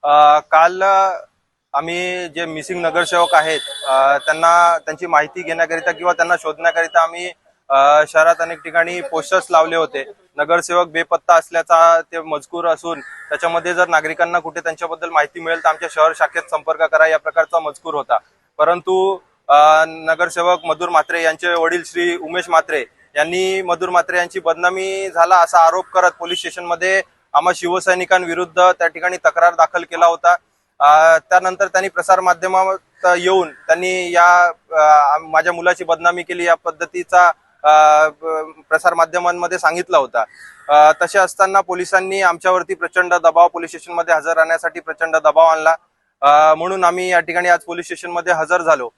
काल आम्ही जे मिसिंग नगरसेवक आहेत त्यांना त्यांची माहिती घेण्याकरिता किंवा त्यांना शोधण्याकरिता आम्ही शहरात अनेक ठिकाणी पोस्टर्स लावले होते। नगरसेवक बेपत्ता असल्याचा ते मजकूर असून त्याच्यामध्ये जर नागरिकांना कुठे त्यांच्याबद्दल माहिती मिळेल तर आमच्या शहर शाखेत संपर्क करा या प्रकारचा मजकूर होता। परंतु नगरसेवक मधुर म्हात्रे यांचे वडील श्री उमेश म्हात्रे यांनी मधुर म्हात्रे यांची बदनामी झाला असा आरोप करत पोलीस स्टेशनमध्ये आम्हा शिवसैनिकांविरुद्ध त्या ठिकाणी तक्रार दाखल केला होता। त्यानंतर त्यांनी प्रसार माध्यमात येऊन त्यांनी या माझ्या मुलाची बदनामी केली या पद्धतीचा प्रसार माध्यमांमध्ये सांगितला होता। तसे असताना पोलिसांनी आमच्यावरती प्रचंड दबाव, पोलीस स्टेशनमध्ये हजर राहण्यासाठी प्रचंड दबाव आणला। म्हणून आम्ही या ठिकाणी आज पोलीस स्टेशनमध्ये हजर झालो।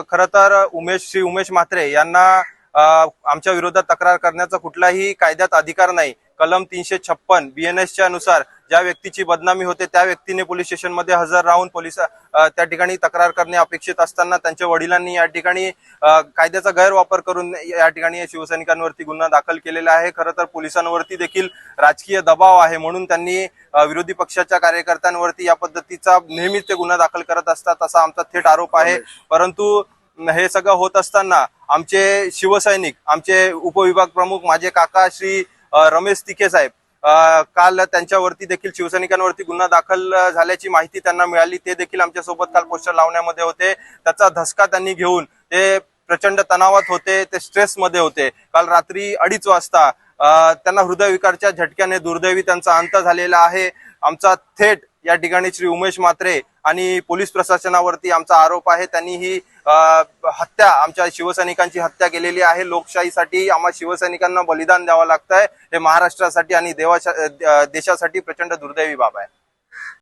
खरं तर श्री उमेश म्हात्रे यांना आमच्या विरोधात तक्रार करण्याचा कुठलाही कायद्यात अधिकार नाही। कलम 356 BNSच्या नुसार ज्या व्यक्तीची बदनामी होते त्या व्यक्तीने पोलीस स्टेशनमध्ये हजर राहून त्या ठिकाणी तक्रार करणे अपेक्षित असताना त्यांच्या वडिलांनी या ठिकाणी कायद्याचा गैरवापर करून या ठिकाणी शिवसैनिकांवरती गुन्हा दाखल केलेला आहे। खरं तर पोलिसांवरती देखील राजकीय दबाव आहे म्हणून त्यांनी विरोधी पक्षाच्या कार्यकर्त्यांवरती या पद्धतीचा नेहमीच ते गुन्हा दाखल करत असतात असा आमचा थेट आरोप आहे। परंतु हे सगळं होत असताना आमचे शिवसैनिक, आमचे उपविभाग प्रमुख माझे काका श्री रमेश तिखे साहेब काल त्यांच्यावरती देखील शिवसैनिकांवरती गुन्हा दाखल झाल्याची माहिती त्यांना मिळाली। ते देखील आमच्यासोबत काल पोस्टर लावण्यामध्ये होते। त्याचा धसका त्यांनी घेऊन ते प्रचंड तणावात होते, ते स्ट्रेसमध्ये होते। काल रात्री 2:30 वाजता त्यांना हृदयविकारच्या झटक्याने दुर्दैवी त्यांचा अंत झालेला आहे। आमचा थेट या ठिकाणी श्री उमेश म्हात्रे आणि पोलीस प्रशासनावरती आमचा आरोप आहे। त्यांनी ही हत्या, आमच्या शिवसैनिकांची हत्या केलेली आहे। लोकशाहीसाठी आम्हा शिवसैनिकांना बलिदान द्यावं लागतंय। हे महाराष्ट्रासाठी आणि देशासाठी प्रचंड दुर्दैवी बाब आहे।